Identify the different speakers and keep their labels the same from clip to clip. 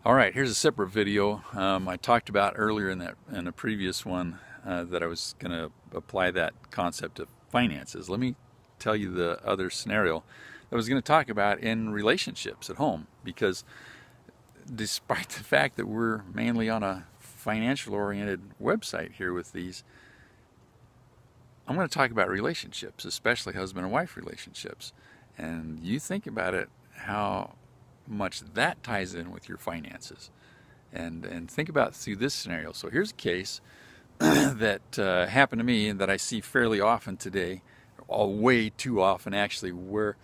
Speaker 1: All right, here's a separate video I talked about earlier in a previous one that I was going to apply that concept of finances. Let me tell you the other scenario that I was going to talk about in relationships at home, because despite the fact that we're mainly on a financial-oriented website here with these, I'm going to talk about relationships, especially husband and wife relationships. And you think about it, how much that ties in with your finances. And think about through this scenario. So here's a case that happened to me and that I see fairly often today, way too often actually, where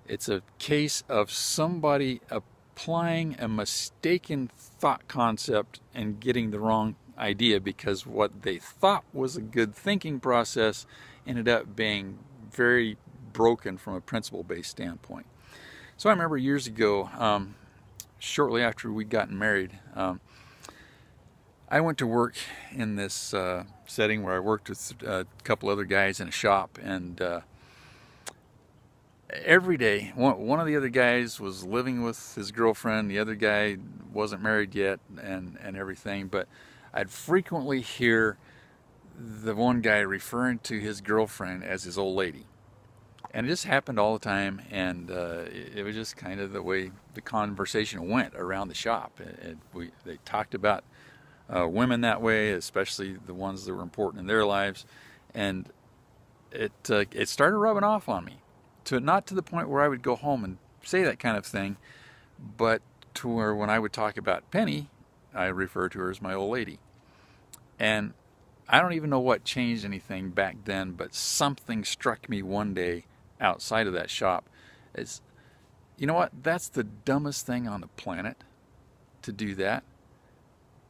Speaker 1: it's a case of somebody applying a mistaken thought concept and getting the wrong idea, because what they thought was a good thinking process ended up being very broken from a principle-based standpoint. So I remember years ago, shortly after we'd gotten married, I went to work in this setting where I worked with a couple other guys in a shop, and every day, one of the other guys was living with his girlfriend, the other guy wasn't married yet, and everything, but I'd frequently hear the one guy referring to his girlfriend as his old lady. And it just happened all the time, and it was just kind of the way the conversation went around the shop. They talked about women that way, especially the ones that were important in their lives, and it started rubbing off on me. Not to the point where I would go home and say that kind of thing, but to where when I would talk about Penny, I refer to her as my old lady. And I don't even know what changed anything back then, but something struck me one day outside of that shop. Is, you know what? That's the dumbest thing on the planet to do that,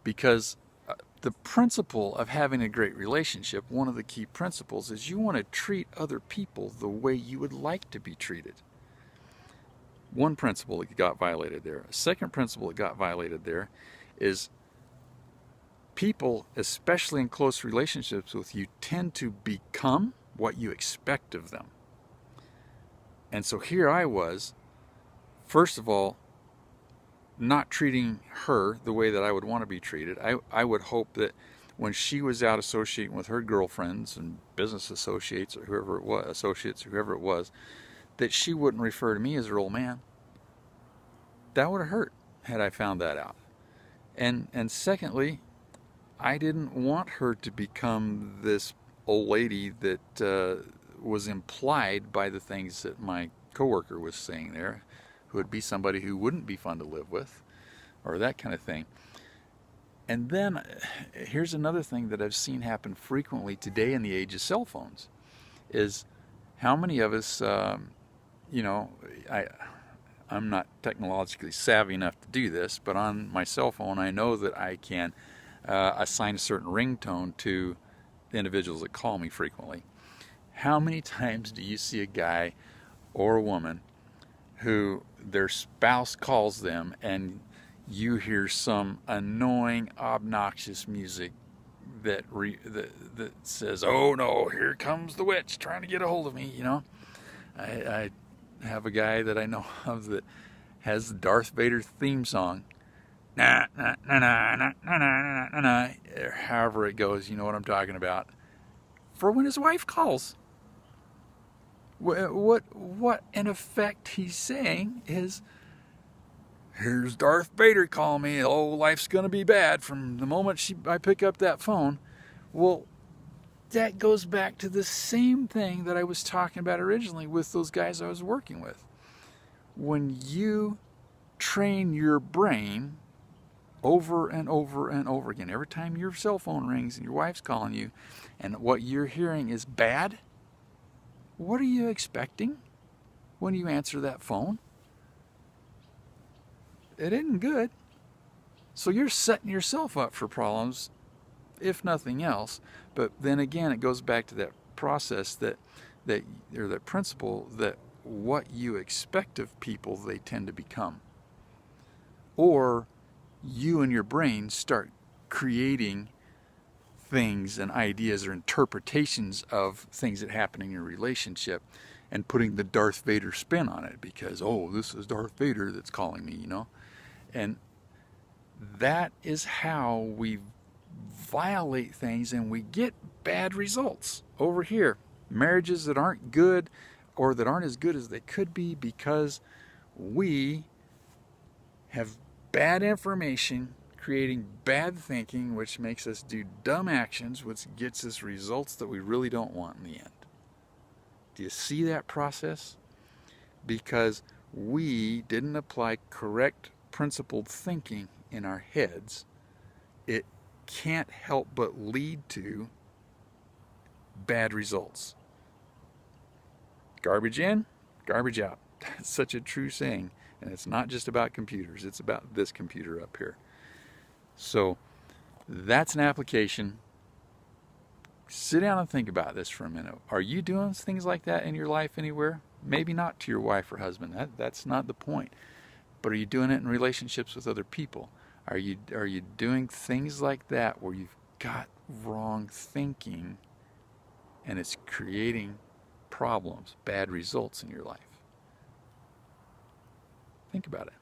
Speaker 1: because the principle of having a great relationship, one of the key principles, is you want to treat other people the way you would like to be treated. One principle that got violated there. A second principle that got violated there is people, especially in close relationships with you, tend to become what you expect of them. And so here I was, first of all, not treating her the way that I would want to be treated. I would hope that when she was out associating with her girlfriends and business associates or whoever it was, that she wouldn't refer to me as her old man. That would have hurt had I found that out. And secondly, I didn't want her to become this old lady that was implied by the things that my coworker was saying there, who would be somebody who wouldn't be fun to live with, or that kind of thing. And then here's another thing that I've seen happen frequently today in the age of cell phones, is how many of us, I'm not technologically savvy enough to do this, but on my cell phone I know that I can assign a certain ringtone to the individuals that call me frequently. How many times do you see a guy or a woman who their spouse calls them and you hear some annoying, obnoxious music that says, "Oh no, here comes the witch trying to get a hold of me," you know? I have a guy that I know of that has the Darth Vader theme song. Nah, nah, nah, nah, nah, nah, nah, nah, nah, however it goes, you know what I'm talking about. For when his wife calls. What in effect he's saying is, here's Darth Vader calling me, oh, life's gonna be bad from the moment I pick up that phone. Well, that goes back to the same thing that I was talking about originally with those guys I was working with. When you train your brain over and over and over again, every time your cell phone rings and your wife's calling you and what you're hearing is bad, what are you expecting when you answer that phone? It isn't good. So you're setting yourself up for problems, if nothing else. But then again, it goes back to that process that principle that what you expect of people, they tend to become. Or you and your brain start creating things and ideas or interpretations of things that happen in your relationship and putting the Darth Vader spin on it because, oh, this is Darth Vader that's calling me, you know? And That is how we violate things and we get bad results. Over here, marriages that aren't good or that aren't as good as they could be because we have bad information creating bad thinking, which makes us do dumb actions, which gets us results that we really don't want in the end. Do you see that process? Because we didn't apply correct principled thinking in our heads, it can't help but lead to bad results. Garbage in, garbage out. That's such a true saying. And it's not just about computers, it's about this computer up here. So that's an application. Sit down and think about this for a minute. Are you doing things like that in your life anywhere? Maybe not to your wife or husband. That's not the point. But are you doing it in relationships with other people? Are you doing things like that where you've got wrong thinking and it's creating problems, bad results in your life? Think about it.